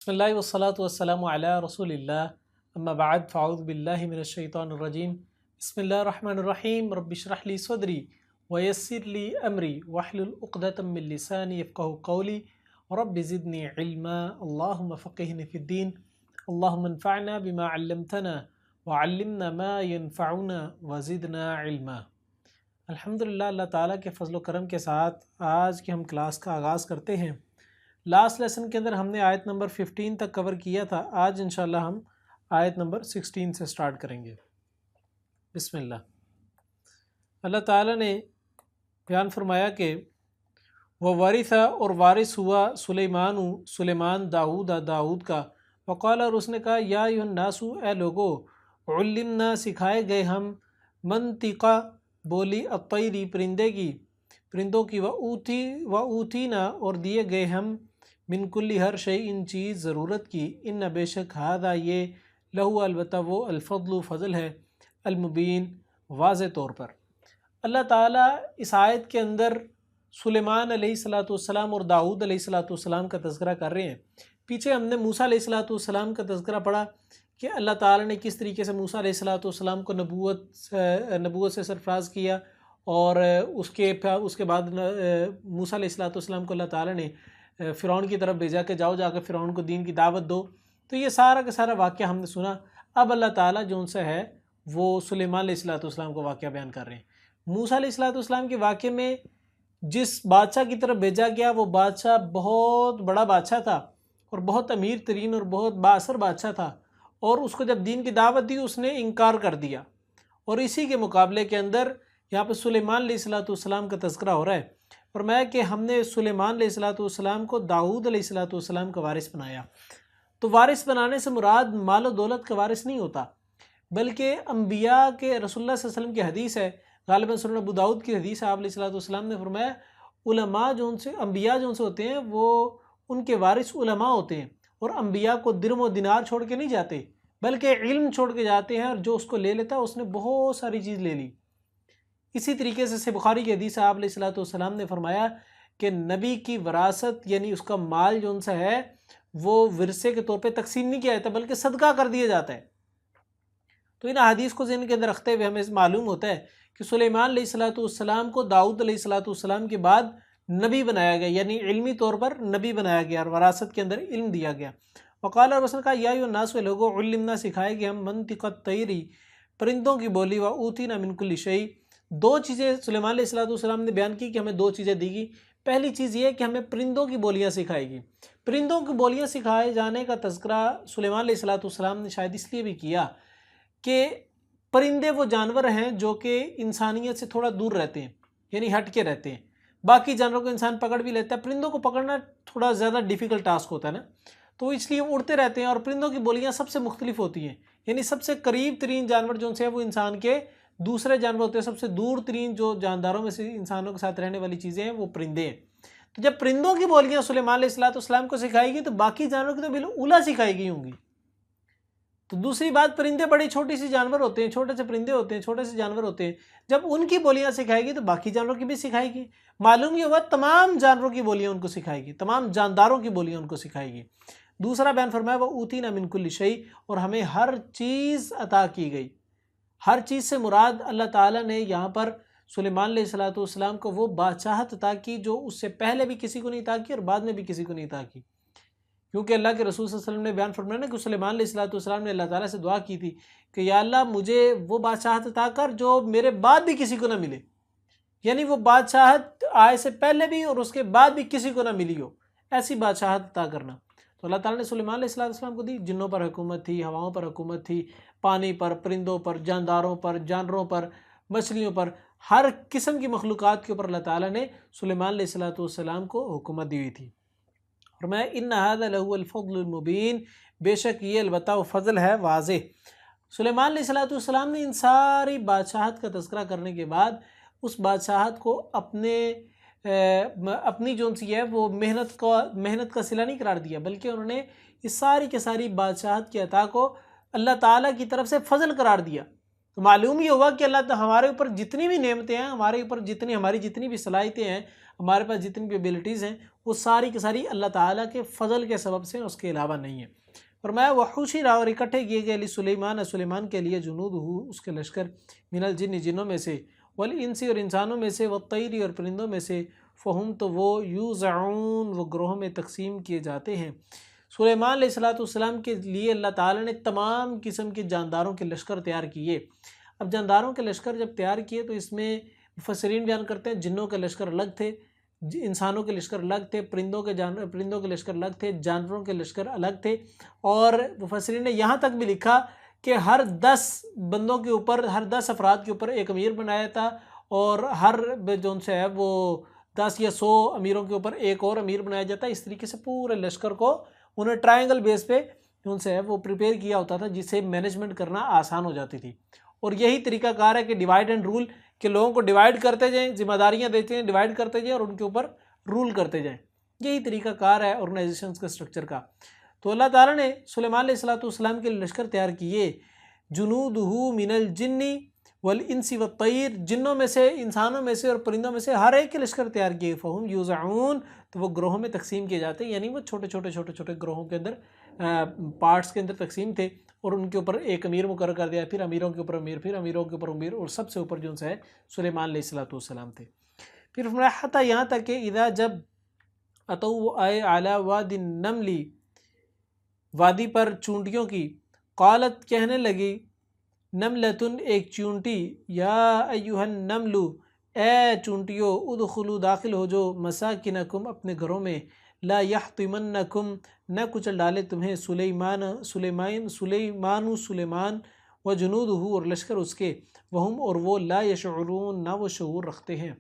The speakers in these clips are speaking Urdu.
بسم اللہ والصلاة والسلام علی رسول اللہ اما بعد فاعوذ باللہ من الشیطان الرجیم بسم اللہ الرحمن الرحیم رب اشرح لی صدری ویسر لی امری واحلل عقدۃ من لسانی یفقہوا قولی رب زدنی علما اللہم فقہنی فی الدین اللہم انفعنا بما علمتنا وعلمنا ما ينفعنا وزدنا علما۔ الحمدللہ، اللہ تعالیٰ کے فضل و کرم کے ساتھ آج کی ہم کلاس کا آغاز کرتے ہیں۔ لاسٹ لیسن کے اندر ہم نے آیت نمبر 15 تک کور کیا تھا۔ آج انشاءاللہ ہم آیت نمبر 16 سے سٹارٹ کریں گے۔ بسم اللہ۔ اللہ تعالیٰ نے بیان فرمایا کہ وہ وارث اور وارث ہوا سلیمان داؤد کا۔ وقال، اور اس نے کہا، یا ایھا الناس، اے لوگو، علمنا، سکھائے گئے ہم، منطقہ، بولی، الطیر، پرندوں کی، وَأُوتِینَا، اور دیے گئے ہم، من کل، ہر شیء، چیز، ضرورت کی، ان بے شک، ہذا، یہ، لہو، البتہ وہ، الفضل، فضل ہے، المبین، واضح طور پر۔ اللہ تعالیٰ اس آیت کے اندر سلیمان علیہ السلام اور داؤد علیہ السلام کا تذکرہ کر رہے ہیں۔ پیچھے ہم نے موسیٰ علیہ السلام کا تذکرہ پڑھا کہ اللہ تعالیٰ نے کس طریقے سے موسیٰ علیہ السلام کو نبوت سے سرفراز کیا، اور اس کے بعد موسیٰ علیہ السلام کو اللہ تعالیٰ نے فرعون کی طرف بھیجا کہ جا کے فرعون کو دین کی دعوت دو۔ تو یہ سارا کا سارا واقعہ ہم نے سنا۔ اب اللہ تعالیٰ جو ان سے ہے وہ سلیمان علیہ السلام کو واقعہ بیان کر رہے ہیں۔ موسیٰ علیہ السلام کے واقعے میں جس بادشاہ کی طرف بھیجا گیا وہ بادشاہ بہت بڑا بادشاہ تھا، اور بہت امیر ترین اور بہت بااثر بادشاہ تھا، اور اس کو جب دین کی دعوت دی اس نے انکار کر دیا۔ اور اسی کے مقابلے کے اندر یہاں پہ سلیمان علیہ السلام کا تذکرہ ہو رہا ہے۔ فرمایا کہ ہم نے سلیمان علیہ السلام کو داؤد علیہ السلام کا وارث بنایا۔ تو وارث بنانے سے مراد مال و دولت کا وارث نہیں ہوتا، بلکہ انبیاء کے، رسول اللہ صلی اللہ علیہ وسلم کی حدیث ہے، غالباً سنن ابو داؤد کی حدیث ہے، آپ علیہ السلام نے فرمایا علماء جو ان سے، انبیاء جو ان سے ہوتے ہیں وہ ان کے وارث علماء ہوتے ہیں، اور انبیاء کو درم و دینار چھوڑ کے نہیں جاتے بلکہ علم چھوڑ کے جاتے ہیں، اور جو اس کو لے لیتا ہے اس نے بہت ساری چیز لے لی۔ اسی طریقے سے صحیح بخاری کی حدیث ہے، آپ علیہ السلام نے فرمایا کہ نبی کی وراثت، یعنی اس کا مال جو ان سے ہے وہ ورثے کے طور پہ تقسیم نہیں کیا جاتا بلکہ صدقہ کر دیا جاتا ہے۔ تو ان حدیث کو ذہن کے اندر رکھتے ہوئے ہمیں معلوم ہوتا ہے کہ سلیمان علیہ السلام کو داؤد علیہ السلام کے بعد نبی بنایا گیا، یعنی علمی طور پر نبی بنایا گیا، اور وراثت کے اندر علم دیا گیا۔ وقال، اور اس نے کہا، یا ایھا الناس، لوگوں، علمنا، سکھائے گئے ہم، منطق الطیر، پرندوں کی بولی، وَأُوتِینَا مِن كُلِّ شَیْءٍ، دو چیزیں سلیمان علیہ السلام نے بیان کی کہ ہمیں دو چیزیں دی گئی۔ پہلی چیز یہ ہے کہ ہمیں پرندوں کی بولیاں سکھائی گئی۔ پرندوں کی بولیاں سکھائے جانے کا تذکرہ سلیمان علیہ السلام نے شاید اس لیے بھی کیا کہ پرندے وہ جانور ہیں جو کہ انسانیت سے تھوڑا دور رہتے ہیں، یعنی ہٹ کے رہتے ہیں۔ باقی جانوروں کو انسان پکڑ بھی لیتا ہے، پرندوں کو پکڑنا تھوڑا زیادہ ڈیفیکلٹ ٹاسک ہوتا ہے نا، تو اس لیے اڑتے رہتے ہیں، اور پرندوں کی بولیاں سب سے مختلف ہوتی ہیں، یعنی سب سے قریب ترین جانور جو ان سے ہے وہ انسان کے دوسرے جانور ہوتے ہیں، سب سے دور ترین جو جانداروں میں سے انسانوں کے ساتھ رہنے والی چیزیں ہیں وہ پرندے ہیں۔ تو جب پرندوں کی بولیاں سلیمان علیہ السلام کو سکھائی گئی تو باقی جانوروں کی تو بالکل سکھائی گئی ہوں گی۔ تو دوسری بات، پرندے بڑی چھوٹی سی جانور ہوتے ہیں، چھوٹے سے پرندے ہوتے ہیں، چھوٹے سے جانور ہوتے ہیں، جب ان کی بولیاں سکھائے گی تو باقی جانوروں کی بھی سکھائے گی۔ معلوم یہ ہوا تمام جانوروں کی بولیاں ان کو سکھائے گی، تمام جانداروں کی بولیاں ان کو سکھائے گی۔ دوسرا بیان فرمایا، وَأُوتِینَا مِن كُلِّ شَیْءٍ، اور ہمیں ہر چیز عطا کی گئی۔ ہر چیز سے مراد اللہ تعالیٰ نے یہاں پر سلیمان علیہ السلام کو وہ بادشاہت عطا کی جو اس سے پہلے بھی کسی کو نہیں عطا کی اور بعد میں بھی کسی کو نہیں عطا کی، کیونکہ اللہ کے رسول صلی اللہ علیہ وسلم نے بیان فرمایا نا کہ سلیمان علیہ السلام نے اللہ تعالیٰ سے دعا کی تھی کہ یا اللہ مجھے وہ بادشاہت عطا کر جو میرے بعد بھی کسی کو نہ ملے، یعنی وہ بادشاہت آئے سے پہلے بھی اور اس کے بعد بھی کسی کو نہ ملی ہو، ایسی بادشاہت عطا کرنا۔ تو اللہ تعالیٰ نے سلیمان علیہ السلام کو دی، جنوں پر حکومت تھی، ہواؤں پر حکومت تھی، پانی پر، پرندوں پر، جانداروں پر، جانوروں پر، مچھلیوں پر، ہر قسم کی مخلوقات کے اوپر اللہ تعالیٰ نے سلیمان علیہ السلام کو حکومت دی ہوئی تھی۔ فرمایا، ان ھذا لہو الفضل المبین، بے شک یہ البتہ وہ فضل ہے واضح۔ سلیمان علیہ السلام نے ان ساری بادشاہت کا تذکرہ کرنے کے بعد اس بادشاہت کو اپنی جو سی ہے وہ محنت کا صلہ نہیں قرار دیا، بلکہ انہوں نے اس ساری کے ساری بادشاہت کی عطا کو اللہ تعالیٰ کی طرف سے فضل قرار دیا۔ تو معلوم یہ ہوا کہ اللہ تعالیٰ ہمارے اوپر جتنی بھی نعمتیں ہیں، ہمارے اوپر ہماری جتنی بھی صلاحیتیں ہیں، ہمارے پاس جتنی بھی ایبلٹیز ہیں، وہ ساری کی ساری اللہ تعالیٰ کے فضل کے سبب سے، اس کے علاوہ نہیں ہے۔ فرمایا وحشر، اور اکٹھے کیے گئے سلیمان کے لیے جنود ہو، اس کے لشکر، من الجن، جنوں میں سے، والانس، اور انسانوں میں سے، والطیر، اور پرندوں میں سے، فہم، تو وہ یوزعون، وہ گروہوں میں تقسیم کیے جاتے ہیں۔ سلیمان علیہ السلام کے لیے اللہ تعالیٰ نے تمام قسم کے جانداروں کے لشکر تیار کیے۔ اب جانداروں کے لشکر جب تیار کیے تو اس میں مفسرین بیان کرتے ہیں جنوں کے لشکر الگ تھے، انسانوں کے لشکر الگ تھے، پرندوں کے لشکر الگ تھے، جانوروں کے لشکر الگ تھے، اور مفسرین نے یہاں تک بھی لکھا کہ ہر 10 بندوں کے اوپر، ہر 10 افراد کے اوپر ایک امیر بنایا تھا، اور ہر جو ان سے ہے وہ 10 یا 100 امیروں کے اوپر ایک اور امیر بنایا جاتا ہے۔ اس طریقے سے پورے لشکر کو انہیں ٹرائنگل بیس پہ ان سے ہے وہ پریپیئر کیا ہوتا تھا، جس سے مینجمنٹ کرنا آسان ہو جاتی تھی۔ اور یہی طریقہ کار ہے کہ ڈیوائڈ اینڈ رول، کہ لوگوں کو ڈیوائڈ کرتے جائیں، ذمہ داریاں دیتے ہیں، ڈیوائڈ کرتے جائیں اور ان کے اوپر رول کرتے جائیں۔ یہی طریقہ کار ہے آرگنائزیشنز کے اسٹرکچر کا۔ تو اللہ تعالیٰ نے سلیمان علیہ السلام کے لشکر تیار کیے، جنودہ من الجن والانس والطیر، جنوں میں سے، انسانوں میں سے اور پرندوں میں سے ہر ایک کے لشکر تیار کیے، فہم یوزعون، تو وہ گروہوں میں تقسیم کیے جاتے ہیں، یعنی وہ چھوٹے چھوٹے گروہوں کے اندر، پارٹس کے اندر تقسیم تھے، اور ان کے اوپر ایک امیر مقرر کر دیا، پھر امیروں کے اوپر امیر، پھر امیروں کے اوپر امیر، اور سب سے اوپر جو ہے سلیمان علیہ السلام تھے۔ پھر فرمایا حتیٰ، یہاں تک کہ اذا، جب اتو آئے، اعلی واد النمل، وادی پر چونٹیوں کی، قالت، کہنے لگی، نملتن، ایک چونٹی، یا ایہا النمل، اے چونٹیو، ادخلوا، داخل ہو جو، مساکنکم، اپنے گھروں میں، لا یحطمنکم، نہ کچل ڈالے تمہیں، سلیمان و جنودہ، اور لشکر اس کے، وہم، اور وہ، لا یشعرون، نہ وہ شعور رکھتے ہیں۔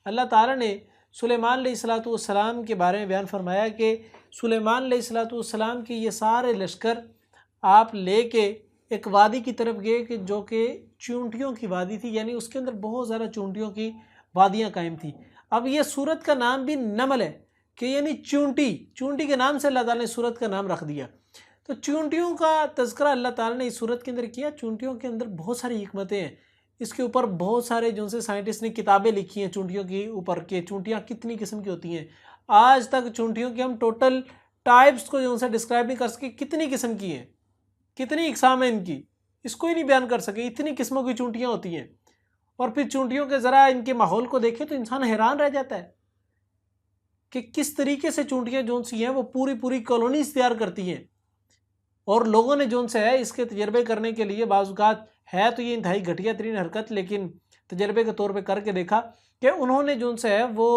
اللہ تعالیٰ نے سلیمان علیہ السلام کے بارے میں بیان فرمایا کہ سلیمان علیہ السلام کے یہ سارے لشکر آپ لے کے ایک وادی کی طرف گئے کہ جو کہ چونٹیوں کی وادی تھی، یعنی اس کے اندر بہت زیادہ چونٹیوں کی وادیاں قائم تھی۔ اب یہ سورت کا نام بھی نمل ہے، کہ یعنی چونٹی کے نام سے اللہ تعالیٰ نے سورت کا نام رکھ دیا۔ تو چونٹیوں کا تذکرہ اللہ تعالیٰ نے اس سورت کے اندر کیا۔ چونٹیوں کے اندر بہت ساری حکمتیں ہیں، اس کے اوپر بہت سارے جو سے سائنٹسٹ نے کتابیں لکھی ہیں چونٹیوں کے اوپر، کہ چونٹیاں کتنی قسم کی ہوتی ہیں۔ آج تک چونٹیوں کی ہم ٹوٹل ٹائپس کو جو سے ڈسکرائب نہیں کر سکے، کتنی قسم کی ہیں، کتنی اقسام ہیں ان کی، اس کو ہی نہیں بیان کر سکے، اتنی قسموں کی چونٹیاں ہوتی ہیں۔ اور پھر چونٹیوں کے ذرا ان کے ماحول کو دیکھیں تو انسان حیران رہ جاتا ہے کہ کس طریقے سے چونٹیاں جو سی ہیں وہ پوری کالونیز تیار کرتی ہیں۔ اور لوگوں نے جو سے ہے اس کے تجربے کرنے کے لیے، بعض اوقات ہے تو یہ انتہائی گھٹیا ترین حرکت، لیکن تجربے کے طور پہ کر کے دیکھا کہ انہوں نے جو سے ہے وہ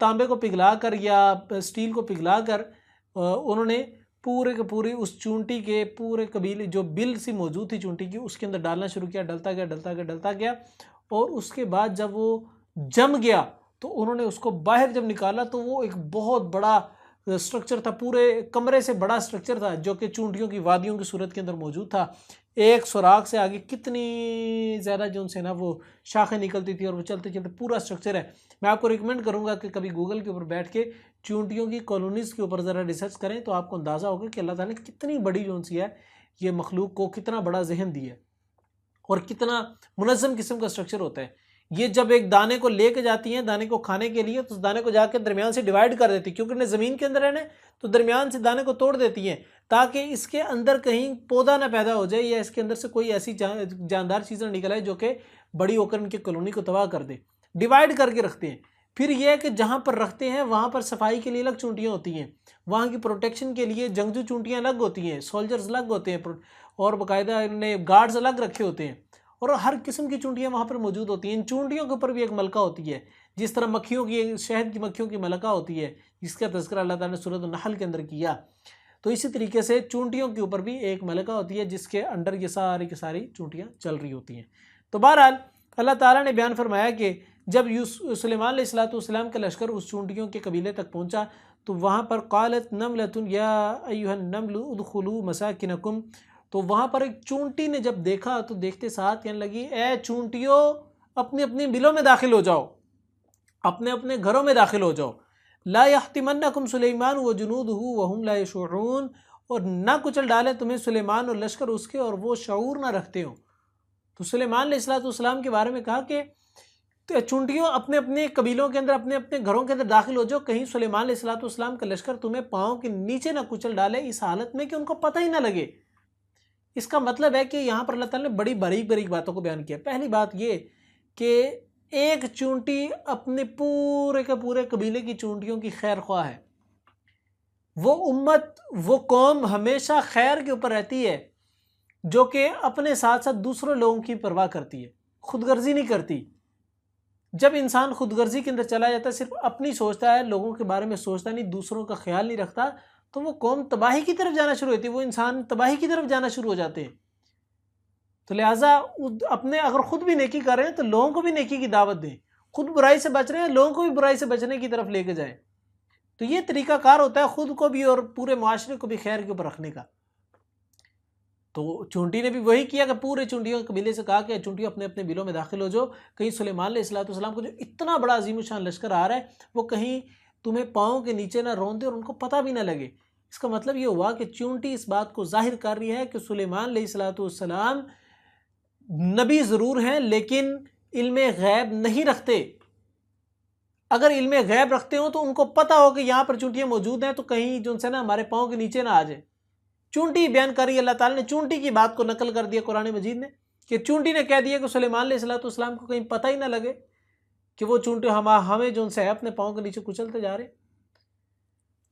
تانبے کو پگھلا کر یا سٹیل کو پگھلا کر انہوں نے پورے کے پوری اس چونٹی کے پورے قبیلے، جو بل سی موجود تھی چونٹی کی، اس کے اندر ڈالنا شروع کیا، ڈلتا گیا، اور اس کے بعد جب وہ جم گیا تو انہوں نے اس کو باہر جب نکالا تو وہ ایک بہت بڑا سٹرکچر تھا، پورے کمرے سے بڑا سٹرکچر تھا، جو کہ چونٹیوں کی وادیوں کی صورت کے اندر موجود تھا۔ ایک سوراخ سے آگے کتنی زیادہ جو سے نا وہ شاخیں نکلتی تھی، اور وہ چلتے پورا سٹرکچر ہے۔ میں آپ کو ریکمینڈ کروں گا کہ کبھی گوگل کے اوپر بیٹھ کے چونٹیوں کی کالونیز کے اوپر ذرا ریسرچ کریں تو آپ کو اندازہ ہوگا کہ اللہ تعالیٰ نے کتنی بڑی جو سی ہے یہ مخلوق کو کتنا بڑا ذہن دیا ہے، اور کتنا منظم قسم کا سٹرکچر ہوتا ہے۔ یہ جب ایک دانے کو لے کے جاتی ہیں دانے کو کھانے کے لیے، تو اس دانے کو جا کے درمیان سے ڈیوائیڈ کر دیتی، کیونکہ انہیں زمین کے اندر رہنا ہے تو درمیان سے دانے کو توڑ دیتی ہیں، تاکہ اس کے اندر کہیں پودا نہ پیدا ہو جائے، یا اس کے اندر سے کوئی ایسی جاندار چیز نہ نکل آئے جو کہ بڑی ہو کر ان کی کالونی کو تباہ کر دے۔ ڈیوائیڈ کر کے رکھتے ہیں۔ پھر یہ ہے کہ جہاں پر رکھتے ہیں وہاں پر صفائی کے لیے الگ چونٹیاں ہوتی ہیں، وہاں کی پروٹیکشن کے لیے جنگجو چونٹیاں الگ ہوتی ہیں، سولجرز الگ ہوتے ہیں، اور باقاعدہ انہوں نے گارڈز الگ رکھے ہوتے ہیں، اور ہر قسم کی چونٹیاں وہاں پر موجود ہوتی ہیں۔ ان چونٹیوں کے اوپر بھی ایک ملکہ ہوتی ہے، جس طرح مکھیوں کی، شہد کی مکھیوں کی ملکہ ہوتی ہے، جس کا تذکرہ اللہ تعالیٰ نے سورۃ النحل کے اندر کیا۔ تو اسی طریقے سے چونٹیوں کے اوپر بھی ایک ملکہ ہوتی ہے، جس کے انڈر یہ ساری کی ساری چونٹیاں چل رہی ہوتی ہیں۔ تو بہرحال اللہ تعالیٰ نے بیان فرمایا کہ جب سلیمان علیہ السلام کا لشکر اس چونٹیوں کے قبیلے تک پہنچا تو وہاں پر قالت نملۃ یا ایھا النمل ادخلوا مساکنکم، تو وہاں پر ایک چونٹی نے جب دیکھا تو دیکھتے ساتھ کہنے لگی، اے چونٹیوں، اپنی اپنی بلوں میں داخل ہو جاؤ، اپنے اپنے گھروں میں داخل ہو جاؤ، لا یحطمنکم سلیمان وجنودہ وہم لا یشعرون، اور نہ کچل ڈالے تمہیں سلیمان اور لشکر اس کے اور وہ شعور نہ رکھتے ہوں۔ تو سلیمان علیہ السلام کے بارے میں کہا کہ چونٹیوں اپنے اپنے قبیلوں کے اندر، اپنے اپنے گھروں کے اندر داخل ہو جاؤ، کہیں سلیمان علیہ السلام کا لشکر تمہیں پاؤں کے نیچے نہ کچل ڈالے اس حالت میں کہ ان کو پتہ ہی نہ لگے۔ اس کا مطلب ہے کہ یہاں پر اللہ تعالیٰ نے بڑی باریک باریک باتوں کو بیان کیا۔ پہلی بات یہ کہ ایک چونٹی اپنے پورے کے پورے قبیلے کی چونٹیوں کی خیر خواہ ہے۔ وہ امت، وہ قوم ہمیشہ خیر کے اوپر رہتی ہے، جو کہ اپنے ساتھ ساتھ دوسرے لوگوں کی پرواہ کرتی ہے، خود غرضی نہیں کرتی۔ جب انسان خود غرضی کے اندر چلا جاتا ہے، صرف اپنی سوچتا ہے، لوگوں کے بارے میں سوچتا نہیں، دوسروں کا خیال نہیں رکھتا، تو وہ قوم تباہی کی طرف جانا شروع ہوتی ہے، وہ انسان تباہی کی طرف جانا شروع ہو جاتے ہیں۔ تو لہٰذا اپنے اگر خود بھی نیکی کر رہے ہیں تو لوگوں کو بھی نیکی کی دعوت دیں، خود برائی سے بچ رہے ہیں لوگوں کو بھی برائی سے بچنے کی طرف لے کے جائیں۔ تو یہ طریقہ کار ہوتا ہے خود کو بھی اور پورے معاشرے کو بھی خیر کے اوپر رکھنے کا۔ تو چونٹی نے بھی وہی کیا کہ پورے چونٹیوں کے قبیلے سے کہا کہ چونٹیوں اپنے اپنے بلوں میں داخل ہو جاؤ، کہیں سلیمان علیہ السلام کو جو اتنا بڑا عظیم الشان لشکر آ رہا ہے وہ کہیں تمہیں پاؤں کے نیچے نہ رون دے اور ان کو پتہ بھی نہ لگے۔ اس کا مطلب یہ ہوا کہ چونٹی اس بات کو ظاہر کر رہی ہے کہ سلیمان علیہ السلام نبی ضرور ہیں لیکن علم غیب نہیں رکھتے۔ اگر علم غیب رکھتے ہوں تو ان کو پتہ ہو کہ یہاں پر چونٹیاں موجود ہیں تو کہیں جو ان سے نا ہمارے پاؤں کے نیچے نہ آ جائے۔ چونٹی بیان کری، اللہ تعالیٰ نے چونٹی کی بات کو نقل کر دیا قرآن مجید نے کہ چونٹی نے کہہ دیا کہ سلیمان علیہ السلام کو کہیں پتہ ہی نہ لگے کہ وہ چونٹی ہمیں جو ان سے ہے اپنے پاؤں کے نیچے کچلتے جا رہے۔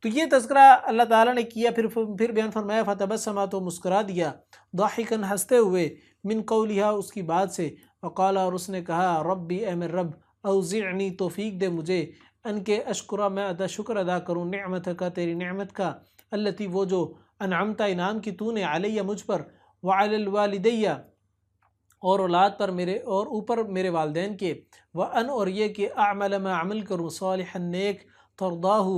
تو یہ تذکرہ اللہ تعالیٰ نے کیا، پھر بیان فرمایا فتبسم، تو مسکرا دیا، ضاحکاً ہنستے ہوئے، من قولہا اس کی بات سے، وقال اور اس نے کہا، ربی اے میرے رب، اوزعنی توفیق دے مجھے، ان کے اشکرہ میں شکر ادا کروں، نعمت کا تیری نعمت کا، التی وہ جو انعمت انعام کی تو نے علیہ مجھ پر، وعلی الوالدیہ اور اولاد پر میرے اور اوپر میرے والدین کے، وان اور یہ کہ اعمل میں عمل کروں، صالحا نیک، ترضاہ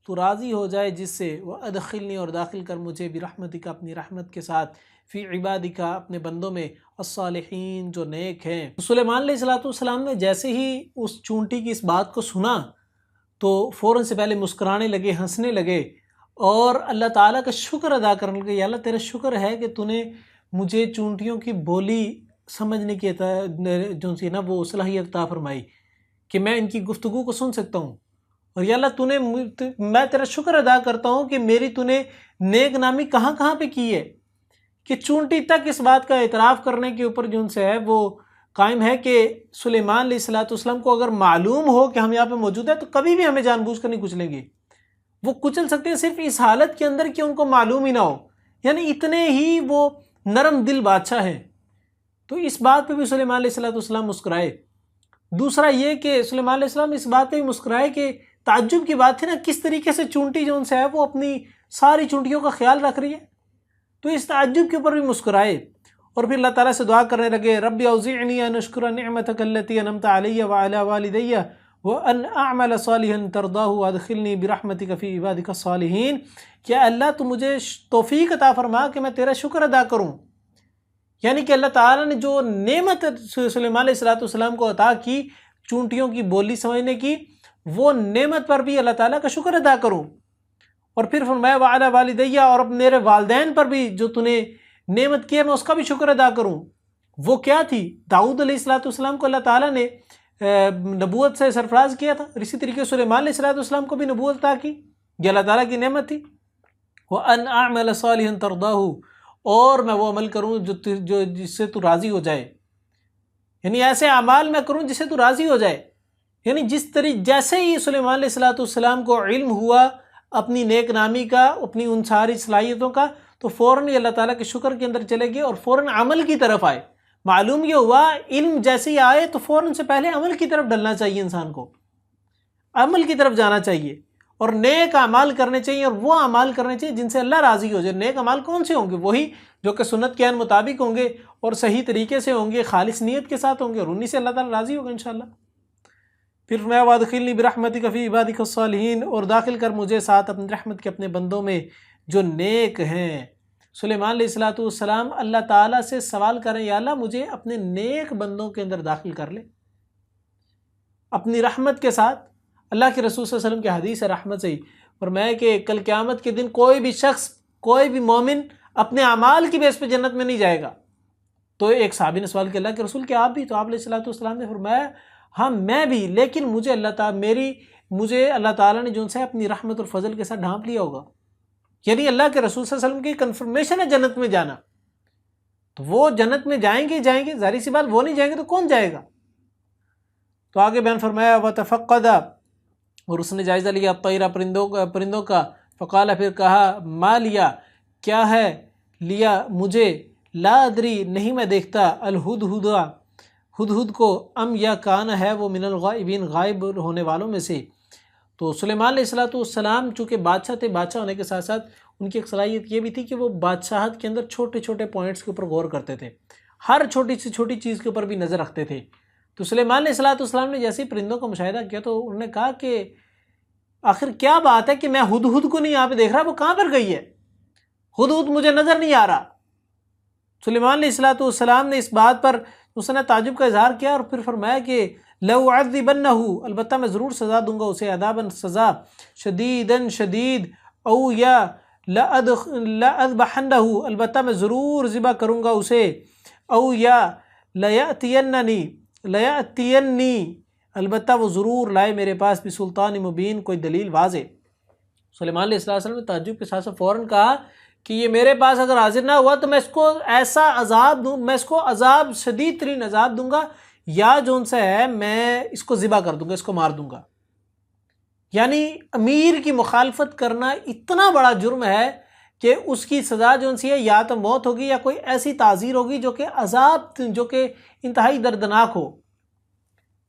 تو راضی ہو جائے جس سے، وادخلنی اور داخل کر مجھے برحمتک اپنی رحمت کے ساتھ، فی عبادک اپنے بندوں میں، الصالحین جو نیک ہیں۔ سلیمان علیہ السلام نے جیسے ہی اس چونٹی کی اس بات کو سنا تو فوراً سے پہلے مسکرانے لگے، ہنسنے لگے اور اللہ تعالیٰ کا شکر ادا کرنے لگے۔ یا اللہ تیرا شکر ہے کہ تو نے مجھے چونٹیوں کی بولی سمجھنے کی جو سی نا وہ صلاحیت عطا فرمائی کہ میں ان کی گفتگو کو سن سکتا ہوں، اور یا اللہ میں تیرا شکر ادا کرتا ہوں کہ میری تو نے نیک نامی کہاں کہاں پہ کی ہے کہ چونٹی تک اس بات کا اعتراف کرنے کے اوپر جو ان سے ہے وہ قائم ہے کہ سلیمان علیہ السلام کو اگر معلوم ہو کہ ہم یہاں پہ موجود ہیں تو کبھی بھی ہمیں جان بوجھ کر نہیں کچلیں گے۔ وہ کچل سکتے ہیں صرف اس حالت کے اندر کہ ان کو معلوم ہی نہ ہو، یعنی اتنے ہی وہ نرم دل بادشاہ ہیں۔ تو اس بات پہ بھی سلیمان علیہ السلام مسکرائے۔ دوسرا یہ کہ سلیمان علیہ السلام اس بات پہ بھی مسکرائے کہ تعجب کی بات ہے نا، کس طریقے سے چونٹی جو ان سے ہے وہ اپنی ساری چونٹیوں کا خیال رکھ رہی ہے، تو اس تعجب کے اوپر بھی مسکرائے۔ اور پھر اللہ تعالیٰ سے دعا کرنے لگے، رب اوزعنی ان اشکر نعمتک التی انعمت علی وعلی والدی وان اعمل صالحا ترضاہ وادخلنی برحمتک فی عبادک الصالحین، کہ اللہ تو مجھے توفیق عطا فرما کہ میں تیرا شکر ادا کروں۔ یعنی کہ اللہ تعالیٰ نے جو نعمت سلیمان علیہ السلام کو عطا کی چونٹیوں کی بولی سمجھنے کی، وہ نعمت پر بھی اللہ تعالیٰ کا شکر ادا کروں۔ اور پھر فرمایا وعلی والدیہ، اور اب میرے والدین پر بھی جو تو نے نعمت کی ہے میں اس کا بھی شکر ادا کروں۔ وہ کیا تھی؟ داؤد علیہ السلام کو اللہ تعالیٰ نے نبوت سے سرفراز کیا تھا، اور اسی طریقے سلیمان علیہ السلام کو بھی نبوت عطا کی، یہ اللہ تعالیٰ کی نعمت تھی۔ وَأَنْ أَعْمَلَ صَالِحًا تَرْضَاهُ، اور میں وہ عمل کروں جو جس سے تو راضی ہو جائے، یعنی ایسے اعمال میں کروں جس سے تو راضی ہو جائے۔ یعنی جیسے ہی سلیمان علیہ السلام کو علم ہوا اپنی نیک نامی کا، اپنی ان ساری صلاحیتوں کا، تو فوراً ہی اللہ تعالیٰ کے شکر کے اندر چلے گئے اور فوراً عمل کی طرف آئے۔ معلوم یہ ہوا علم جیسے ہی آئے تو فوراً سے پہلے عمل کی طرف ڈلنا چاہیے، انسان کو عمل کی طرف جانا چاہیے اور نیک اعمال کرنے چاہیے، اور وہ اعمال کرنے چاہیے جن سے اللہ راضی ہو جائے۔ نیک اعمال کون سے ہوں گے؟ وہی جو کہ سنت کے عین مطابق ہوں گے اور صحیح طریقے سے ہوں گے، خالص نیت کے ساتھ ہوں گے، اور انہی سے اللہ تعالیٰ راضی ہوگا انشاءاللہ۔ پھر فرمایا وادخلنی برحمتک فی عبادک الصالحین، اور داخل کر مجھے ساتھ اپنی رحمت کے اپنے بندوں میں جو نیک ہیں۔ سلیمان علیہ السلام اللہ تعالیٰ سے سوال کریں، یا اللہ مجھے اپنے نیک بندوں کے اندر داخل کر لے اپنی رحمت کے ساتھ۔ اللہ کے رسول صلی اللہ علیہ وسلم کی حدیث ہے رحمت سے ہی فرمایا کہ کل قیامت کے دن کوئی بھی شخص، کوئی بھی مومن اپنے اعمال کی بیس پہ جنت میں نہیں جائے گا، تو ایک صحابی نے سوال کیا اللہ کے رسول کیا آپ بھی؟ تو آپ علیہ الصلوۃ والسلام نے فرمایا ہاں میں بھی، لیکن مجھے اللہ تعالیٰ نے جو سے اپنی رحمت اور فضل کے ساتھ ڈھانپ لیا ہوگا. یعنی اللہ کے رسول صلی اللہ علیہ وسلم کی کنفرمیشن ہے جنت میں جانا، تو وہ جنت میں جائیں گے ظاہری سی بات، وہ نہیں جائیں گے تو کون جائے گا؟ تو آگے بیان فرمایا وَتَفَقَّدَ، اور اس نے جائزہ لیا الطَّيْرَ، پرندوں کا، فقال، پھر کہا ما لیا، کیا ہے، لیا مجھے، لا ادری، نہیں میں دیکھتا، الہدہد، ہدہد کو، ام یا کان، ہے وہ، من الغائبین، غائب ہونے والوں میں سے. تو سلیمان علیہ السلام چونکہ بادشاہ تھے، بادشاہ ہونے کے ساتھ ساتھ ان کی ایک صلاحیت یہ بھی تھی کہ وہ بادشاہت کے اندر چھوٹے چھوٹے پوائنٹس کے اوپر غور کرتے تھے، ہر چھوٹی سے چھوٹی چیز کے اوپر بھی نظر رکھتے تھے. تو سلیمان علیہ السلام نے جیسے ہی پرندوں کا مشاہدہ کیا تو انہوں نے کہا کہ آخر کیا بات ہے کہ میں ہدہد کو نہیں یہاں پہ دیکھ رہا، وہ کہاں پر گئی ہے؟ ہدہد مجھے نظر نہیں آ رہا. سلیمان علیہ السلام نے اس بات پر اس نے تعجب کا اظہار کیا اور پھر فرمایا کہ لَأُعَذِّبَنَّهُ، البتہ میں ضرور سزا دوں گا اسے، عذاباً سزا، شدیداً شدید، او یا لَأَذْبَحَنَّهُ، البتہ میں ضرور ذبح کروں گا اسے، او یا لَيَأْتِيَنِّي، البتہ وہ ضرور لائے میرے پاس، بسلطان مبین، کوئی دلیل واضح. سلیمان علیہ السلام نے تعجب کے ساتھ فوراً کہا کہ یہ میرے پاس اگر حاضر نہ ہوا تو میں اس کو ایسا عذاب دوں، میں اس کو عذاب، شدید ترین عذاب دوں گا، یا جو ان سے ہے میں اس کو ذبح کر دوں گا، اس کو مار دوں گا. یعنی امیر کی مخالفت کرنا اتنا بڑا جرم ہے کہ اس کی سزا جو ان سے ہے یا تو موت ہوگی یا کوئی ایسی تعزیر ہوگی جو کہ عذاب، جو کہ انتہائی دردناک ہو.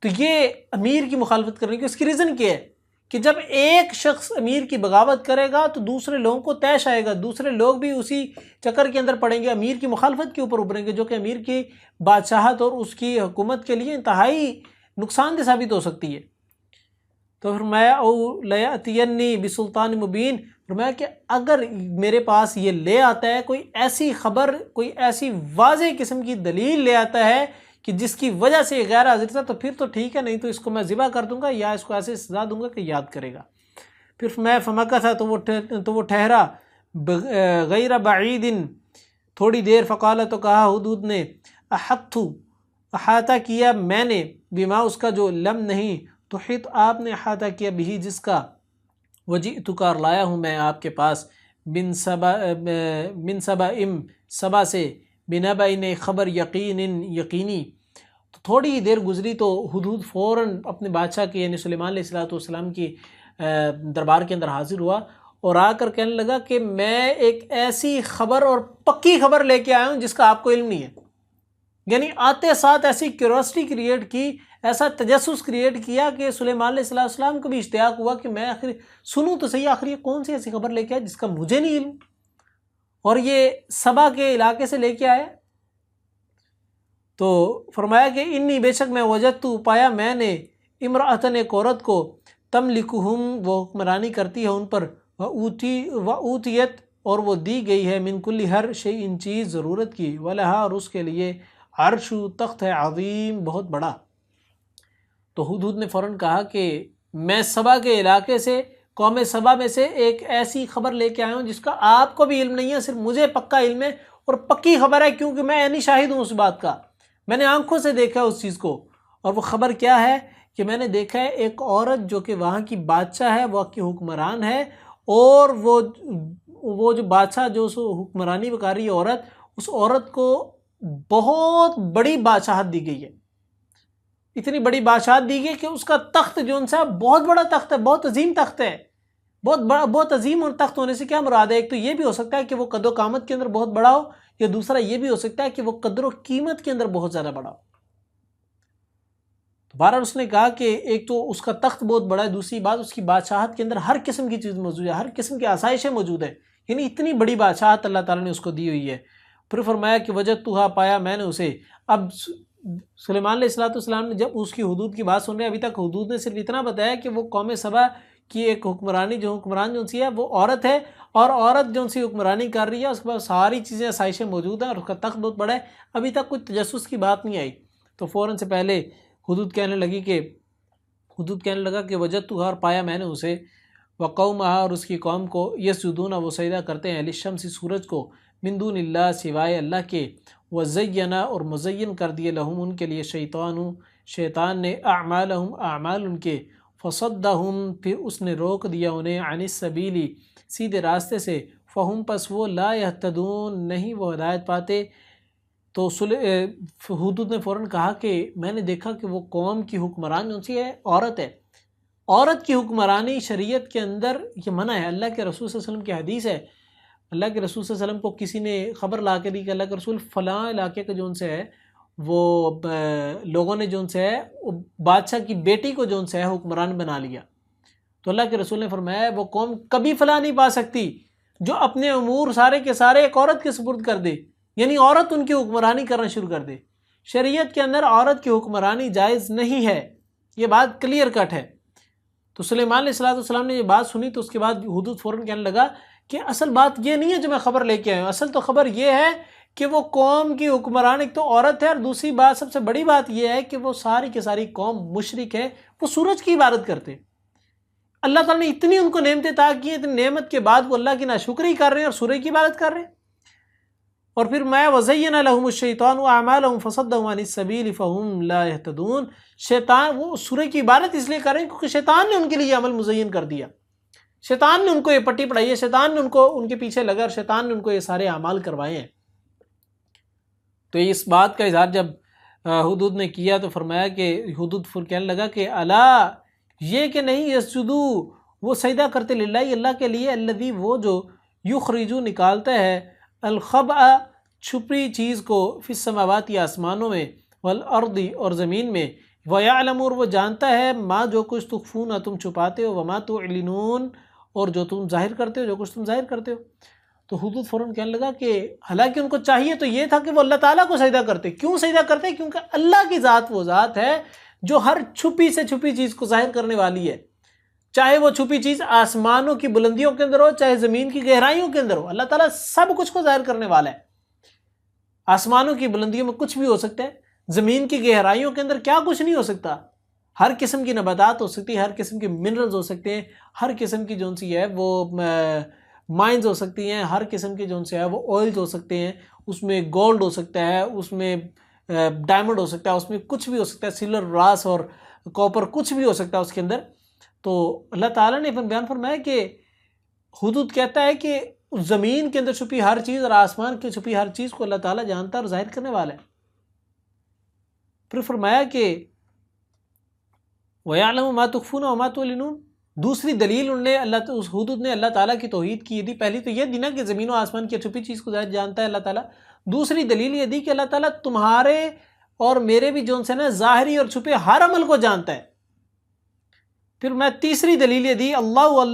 تو یہ امیر کی مخالفت کرنے کی اس کی ریزن کیا ہے کہ جب ایک شخص امیر کی بغاوت کرے گا تو دوسرے لوگوں کو طیش آئے گا، دوسرے لوگ بھی اسی چکر کے اندر پڑیں گے، امیر کی مخالفت کے اوپر ابھریں گے، جو کہ امیر کی بادشاہت اور اس کی حکومت کے لیے انتہائی نقصان دہ ثابت ہو سکتی ہے. تو فرمایا او لیاتینی بسلطان مبین، فرمایا کہ اگر میرے پاس یہ لے آتا ہے کوئی ایسی خبر، کوئی ایسی واضح قسم کی دلیل لے آتا ہے کہ جس کی وجہ سے یہ غیر حاضر تھا، تو پھر تو ٹھیک ہے، نہیں تو اس کو میں ذبح کر دوں گا یا اس کو ایسے سزا دوں گا کہ یاد کرے گا. پھر میں فمکہ تھا تو وہ ٹھہرا، غیر بعید، تھوڑی دیر، فقال، تو کہا ہدہد نے، احاطہ کیا میں نے، بما، اس کا جو، لم نہیں، تحیط آپ نے احاطہ کیا، بھی جس کا، وجئتک، لایا ہوں میں آپ کے پاس، من سبا سبا سے، بنبأ، خبر، یقینی. تو تھوڑی ہی دیر گزری تو ہدہد فوراً اپنے بادشاہ کے یعنی سلیمان علیہ السلام کی دربار کے اندر حاضر ہوا اور آ کر کہنے لگا کہ میں ایک ایسی خبر اور پکی خبر لے کے آیا ہوں جس کا آپ کو علم نہیں ہے. یعنی آتے ساتھ ایسی کیوریوسٹی کریٹ کی، ایسا تجسس کریٹ کیا کہ سلیمان علیہ السلام کو بھی اشتیاق ہوا کہ میں آخر سنوں تو صحیح، آخر یہ کون سی ایسی خبر لے کے آیا جس کا مجھے نہیں علم، اور یہ سبا کے علاقے سے لے کے آیا. تو فرمایا کہ انی، بے شک میں، وجدت، پایا میں نے، امرأتن، ایک عورت کو، تملکہم، وہ حکمرانی کرتی ہے ان پر، وَأُوتِیت، اور وہ دی گئی ہے، من کل، ہر شیء، چیز، ضرورت کی، وَلَہا، اور اس کے لیے، عرش، تخت ہے، عظیم، بہت بڑا. تو ہدہد نے فوراً کہا کہ میں سبا کے علاقے سے، قوم سبا میں سے ایک ایسی خبر لے کے آیا ہوں جس کا آپ کو بھی علم نہیں ہے، صرف مجھے پکا علم ہے اور پکی خبر ہے، کیونکہ میں عینی شاہد ہوں اس بات کا، میں نے آنکھوں سے دیکھا اس چیز کو. اور وہ خبر کیا ہے کہ میں نے دیکھا ہے ایک عورت جو کہ وہاں کی بادشاہ ہے، وہاں کی حکمران ہے، اور وہ جو بادشاہ جو اس حکمرانی میں کر رہی عورت، اس عورت کو بہت بڑی بادشاہت دی گئی ہے، اتنی بڑی بادشاہت دی گئی کہ اس کا تخت جو ان سے بہت بڑا تخت ہے، بہت عظیم تخت ہے. بہت عظیم اور تخت ہونے سے کیا مراد ہے؟ ایک تو یہ بھی ہو سکتا ہے کہ وہ قدر و قامت کے اندر بہت بڑا ہو، یا دوسرا یہ بھی ہو سکتا ہے کہ وہ قدر و قیمت کے اندر بہت زیادہ بڑا ہو. تو بہرحال اس نے کہا کہ ایک تو اس کا تخت بہت بڑا ہے، دوسری بات اس کی بادشاہت کے اندر ہر قسم کی چیز موجود ہے، ہر قسم کی آسائشیں موجود ہیں، یعنی اتنی بڑی بادشاہت اللہ تعالیٰ نے اس کو دی ہوئی ہے. پھر فرمایا کہ وجدتھا، پایا میں نے اسے. اب سلیمان علیہ السلام نے جب اس کی حدود کی بات سن رہے، ابھی تک حدود نے صرف اتنا بتایا کہ وہ قوم سبا کی ایک حکمران جو سی ہے وہ عورت ہے، اور عورت جو سی حکمرانی کر رہی ہے، اس کے بعد ساری چیزیں آسائشیں موجود ہیں اور اس کا تخت بہت بڑا ہے. ابھی تک کوئی تجسس کی بات نہیں آئی. تو فوراً سے پہلے حدود کہنے لگا کہ وجدتھا، اور پایا میں نے اسے، وقومها اور اس کی قوم کو یسجدون وہ سجدہ کرتے ہیں للشمس سورج کو من دون اللہ سوائے اللہ کے وزینا اور مزین کر دیے لہم ان کے لیے شیطان نے اعمالہم اعمال ان کے فصدہم پھر اس نے روک دیا انہیں عن السبیل سیدھے راستے سے فہم پس وہ لا یہتدون نہیں وہ ہدایت پاتے۔ تو ہودود نے فوراً کہا کہ میں نے دیکھا کہ وہ قوم کی حکمران کون سی ہے؟ عورت ہے۔ عورت کی حکمرانی شریعت کے اندر یہ منع ہے۔ اللہ کے رسول صلی اللہ علیہ وسلم کی حدیث ہے، اللہ کے رسول صلی اللہ علیہ وسلم کو کسی نے خبر لا کے دی کہ اللہ کے رسول فلاں علاقے کا جون سے ہے وہ لوگوں نے جون سے ہے بادشاہ کی بیٹی کو جون سے ہے حکمران بنا لیا، تو اللہ کے رسول نے فرمایا وہ قوم کبھی فلاح نہیں پا سکتی جو اپنے امور سارے کے سارے ایک عورت کے سپرد کر دے، یعنی عورت ان کی حکمرانی کرنا شروع کر دے۔ شریعت کے اندر عورت کی حکمرانی جائز نہیں ہے، یہ بات کلیئر کٹ ہے۔ تو سلیمان علیہ السلام نے یہ بات سنی تو اس کے بعد ہودود فوراً کہنے لگا کہ اصل بات یہ نہیں ہے جو میں خبر لے کے آیا ہوں، اصل تو خبر یہ ہے کہ وہ قوم کی حکمران ایک تو عورت ہے، اور دوسری بات سب سے بڑی بات یہ ہے کہ وہ ساری کی ساری قوم مشرک ہے، وہ سورج کی عبادت کرتے۔ اللہ تعالیٰ نے اتنی ان کو نعمتیں عطا کی ہیں، اتنی نعمت کے بعد وہ اللہ کی ناشکری کر رہے ہیں اور سورج کی عبادت کر رہے ہیں۔ اور پھر میں وَزَيَّنَ لَهُمُ الشَّيْطَانُ أَعْمَالَهُمْ فَصَدَّهُمْ عَنِ السَّبِيلِ فَهُمْ لَا يَهْتَدُونَ۔ شیطان وہ سورج کی عبادت اس لیے کر رہے ہیں کیونکہ شیطان نے ان کے لیے عمل مزین کر دیا، شیطان نے ان کو یہ پٹی پڑھائی ہے، شیطان نے ان کو ان کے پیچھے لگا اور شیطان نے ان کو یہ سارے اعمال کروائے ہیں۔ تو اس بات کا اظہار جب ہودود نے کیا تو فرمایا کہ ہودود پھر کہنے لگا کہ الا یہ کہ نہیں یسجدو وہ سجدہ کرتے للہ اللہ کے لیے الذی وہ جو یخرجو نکالتا ہے الخبأ چھپی چیز کو فی السماوات آسمانوں میں والارض اور زمین میں ویعلم اور وہ جانتا ہے ما جو کچھ تخفون تم چھپاتے ہو وما تعلنون اور جو تم ظاہر کرتے ہو جو کچھ تم ظاہر کرتے ہو۔ تو ہودود فوراً کہنے لگا کہ حالانکہ ان کو چاہیے تو یہ تھا کہ وہ اللہ تعالیٰ کو سجدہ کرتے۔ کیوں سجدہ کرتے؟ کیونکہ اللہ کی ذات وہ ذات ہے جو ہر چھپی سے چھپی چیز کو ظاہر کرنے والی ہے، چاہے وہ چھپی چیز آسمانوں کی بلندیوں کے اندر ہو چاہے زمین کی گہرائیوں کے اندر ہو، اللہ تعالیٰ سب کچھ کو ظاہر کرنے والا ہے۔ آسمانوں کی بلندیوں میں کچھ بھی ہو سکتا ہے، زمین کی گہرائیوں کے اندر کیا کچھ نہیں ہو سکتا، ہر قسم کی نباتات ہو سکتی ہے، ہر قسم کے منرلز ہو سکتے ہیں، ہر قسم کی جون سی ہے وہ مائنز ہو سکتی ہیں، ہر قسم کے جون سے ہے وہ آئلز ہو سکتے ہیں، اس میں گولڈ ہو سکتا ہے، اس میں ڈائمنڈ ہو سکتا ہے، اس میں کچھ بھی ہو سکتا ہے، سلور راس اور کاپر کچھ بھی ہو سکتا ہے اس کے اندر۔ تو اللہ تعالیٰ نے بیان فرمایا کہ ہودود کہتا ہے کہ زمین کے اندر چھپی ہر چیز اور آسمان کی چھپی ہر چیز کو اللہ تعالیٰ جانتا ہے اور ظاہر کرنے والا ہے۔ پھر فرمایا کہ وَيَعْلَمُ مَا تُخْفُونَ وَمَا تُعْلِنُونَ۔ دوسری دلیل اس ہودود نے اللہ تعالیٰ کی توحید کی دی۔ پہلی تو یہ دی نا کہ زمین و آسمان کی چھپی چیز کو ظاہر جانتا ہے اللہ تعالیٰ۔ دوسری دلیل یہ دی کہ اللہ تعالیٰ تمہارے اور میرے بھی جون سے نا ظاہری اور چھپے ہر عمل کو جانتا ہے۔ پھر میں تیسری دلیل یہ دی اللہ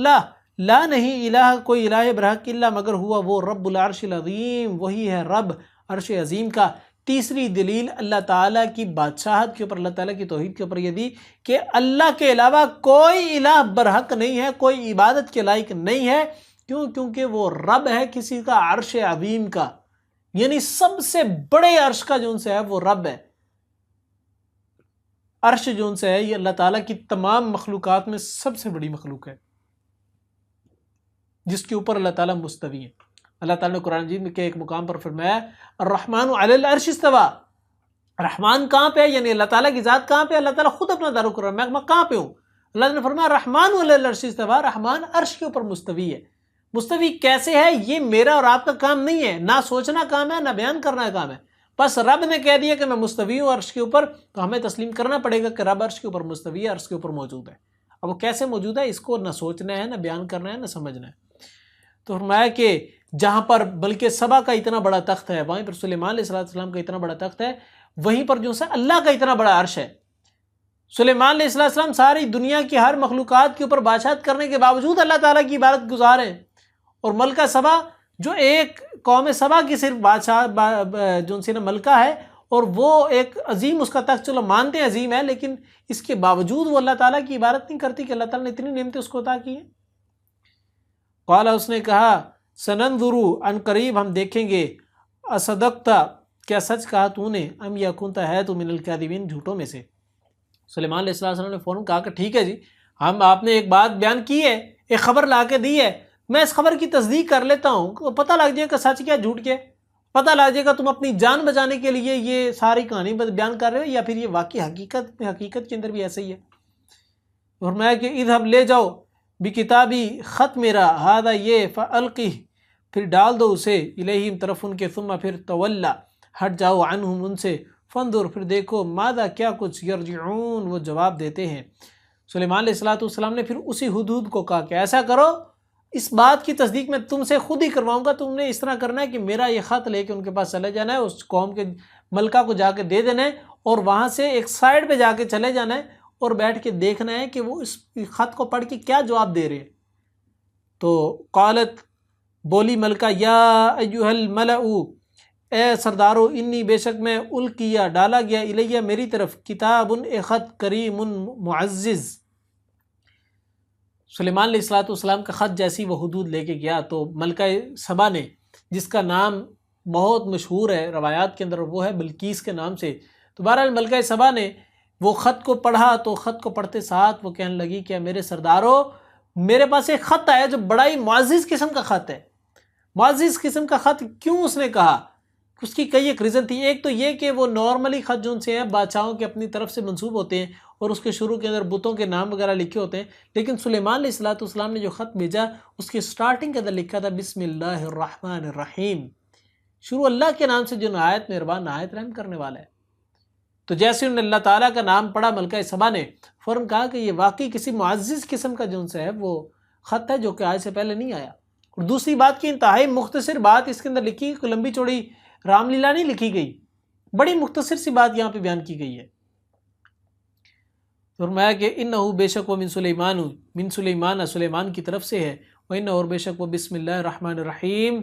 لا نہیں الہ کوئی الہ برحق الا مگر ہوا وہ رب العرش العظیم وہی ہے رب عرش عظیم کا۔ تیسری دلیل اللہ تعالیٰ کی بادشاہت کے اوپر اللہ تعالیٰ کی توحید کے اوپر یہ دی کہ اللہ کے علاوہ کوئی الہ برحق نہیں ہے، کوئی عبادت کے لائق نہیں ہے۔ کیوں؟ کیونکہ وہ رب ہے کسی کا عرش عظیم کا، یعنی سب سے بڑے عرش کا جون سے ہے وہ رب ہے۔ عرش جون سے ہے یہ اللہ تعالیٰ کی تمام مخلوقات میں سب سے بڑی مخلوق ہے جس کے اوپر اللہ تعالیٰ مستوی ہے۔ اللہ تعالیٰ نے قرآن مجید کے ایک مقام پر فرمایا الرحمن علی العرش استویٰ۔ رحمان کہاں پہ ہے؟ یعنی اللہ تعالیٰ کی ذات کہاں پہ؟ اللہ تعالیٰ خود اپنا تعارف کر رہا ہے، میں کہاں پہ ہوں؟ اللہ نے فرمایا رحمان علی العرش استویٰ، رحمان عرش کے اوپر مستوی ہے۔ مستوی کیسے ہے یہ میرا اور آپ کا کام نہیں ہے، نہ سوچنا کام ہے نہ بیان کرنا کام ہے۔ بس رب نے کہہ دیا کہ میں مستوی ہوں عرش کے اوپر، تو ہمیں تسلیم کرنا پڑے گا کہ رب عرش کے اوپر مستوی ہے، عرش کے اوپر موجود ہے۔ اب وہ کیسے موجود ہے اس کو نہ سوچنا ہے نہ بیان کرنا ہے نہ سمجھنا ہے۔ تو فرمایا کہ جہاں پر بلکہ سبا کا اتنا بڑا تخت ہے، وہیں پر سلیمان علیہ السلام کا اتنا بڑا تخت ہے، وہیں پر جو ہے اللہ کا اتنا بڑا عرش ہے۔ سلیمان علیہ السلام ساری دنیا کی ہر مخلوقات کے اوپر بادشاہت کرنے کے باوجود اللہ تعالیٰ کی عبادت گزار ہیں، اور ملکہ سبا جو ایک قوم سبا کی صرف بادشاہ جو سی نا ملکہ ہے، اور وہ ایک عظیم اس کا تخت چلو مانتے ہیں عظیم ہے، لیکن اس کے باوجود وہ اللہ تعالیٰ کی عبادت نہیں کرتی کہ اللہ تعالیٰ نے اتنی نعمتیں اس کو عطا کی ہیں۔ قال اس نے کہا سننظر ان قریب ہم دیکھیں گے اصدقت کیا سچ کہا تو نے ام یکن ہے تو من الکاذبین جھوٹوں میں سے۔ سلیمان علیہ السلام نے فوراً کہا کہ ٹھیک ہے جی آپ نے ایک بات بیان کی ہے، ایک خبر لا کے دی ہے، میں اس خبر کی تصدیق کر لیتا ہوں، پتہ لگ جائے گا سچ کیا جھوٹ کیا، پتہ لگ جائے گا تم اپنی جان بچانے کے لیے یہ ساری کہانی بیان کر رہے ہو یا پھر یہ واقعی حقیقت کے اندر بھی ایسا ہی ہے۔ اور میں کہ اذهب لے جاؤ بکتابی خط میرا ہذا یہ فالقہ پھر ڈال دو اسے الیہم طرف ان کے، ثم پھر تولا ہٹ جاؤ عنہم ان سے، فانظر پھر دیکھو ماذا کیا کچھ یرجعون وہ جواب دیتے ہیں۔ سلیمان علیہ السلام نے پھر اسی ہدہد کو کہا کہ ایسا کرو، اس بات کی تصدیق میں تم سے خود ہی کرواؤں گا، تم نے اس طرح کرنا ہے کہ میرا یہ خط لے کے ان کے پاس چلے جانا ہے، اس قوم کے ملکہ کو جا کے دے دینا ہے، اور وہاں سے ایک سائڈ پہ جا کے چلے جانا ہے اور بیٹھ کے دیکھنا ہے کہ وہ اس خط کو پڑھ کے کیا جواب دے رہے ہیں۔ تو قالت بولی ملکہ یا ایہا الملأ اے سردارو انی بے شک میں القیا ڈالا گیا الیہ میری طرف کتاب ایک خط کریم معزز۔ سلیمان علیہ السلام کا خط جیسی وہ حدود لے کے گیا تو ملکہ سبا نے، جس کا نام بہت مشہور ہے روایات کے اندر، وہ ہے بلقیس کے نام سے، تو بہرحال ملکہ سبا نے وہ خط کو پڑھا تو خط کو پڑھتے ساتھ وہ کہنے لگی کہ میرے سردارو میرے پاس ایک خط آیا جو بڑا ہی معزز قسم کا خط ہے۔ معزز قسم کا خط کیوں اس نے کہا؟ اس کی کئی ایک ریزن تھی۔ ایک تو یہ کہ وہ نارملی خط جو ان سے ہیں بادشاہوں کے اپنی طرف سے منسوب ہوتے ہیں اور اس کے شروع کے اندر بتوں کے نام وغیرہ لکھے ہوتے ہیں، لیکن سلیمان علیہ السلام نے جو خط بھیجا اس کی سٹارٹنگ کے اندر لکھا تھا بسم اللہ الرحمن الرحیم، شروع اللہ کے نام سے جو نہایت مہربان نہایت رحم کرنے والا ہے۔ تو جیسے انہوں نے اللہ تعالیٰ کا نام پڑھا ملکہ سبا نے فوراً کہا کہ یہ واقعی کسی معزز قسم کا جو ان سے ہے وہ خط ہے جو کہ آج سے پہلے نہیں آیا۔ اور دوسری بات کی انتہائی مختصر بات اس کے اندر لکھی، کوئی لمبی چوڑی رام لیلا نہیں لکھی گئی، بڑی مختصر سی بات یہاں پہ بیان کی گئی ہے۔ فرمایا کہ انہو بے شک وہ من سلیمان سلیمان کی طرف سے ہے، وانہ اور بے شک وہ بسم اللہ الرحمن الرحیم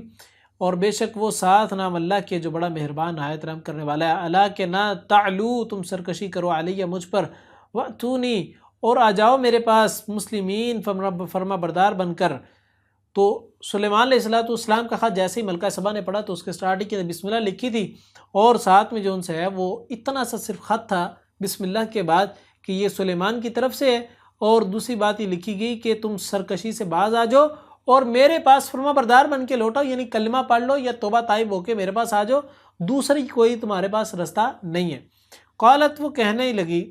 اور بے شک وہ ساتھ نام اللہ کے جو بڑا مہربان نہایت رحم کرنے والا ہے۔ الا کہ نہ تعلو تم سرکشی کرو علیہ مجھ پر، واتونی اور آ جاؤ میرے پاس مسلمین فرما بردار بن کر۔ تو سلیمان علیہ السلام کا خط جیسے ہی ملکہ سبا نے پڑھا تو اس کے سٹارٹنگ کے بسم اللہ لکھی تھی، اور ساتھ میں جو ان سے ہے وہ اتنا سا صرف خط تھا بسم اللہ کے بعد کہ یہ سلیمان کی طرف سے ہے، اور دوسری بات یہ لکھی گئی کہ تم سرکشی سے باز آ جاؤ اور میرے پاس فرما بردار بن کے لوٹاؤ، یعنی کلمہ پڑھ لو یا توبہ طائب ہو کے میرے پاس آ جاؤ، دوسری کوئی تمہارے پاس رستہ نہیں ہے۔ قالت وہ کہنے ہی لگی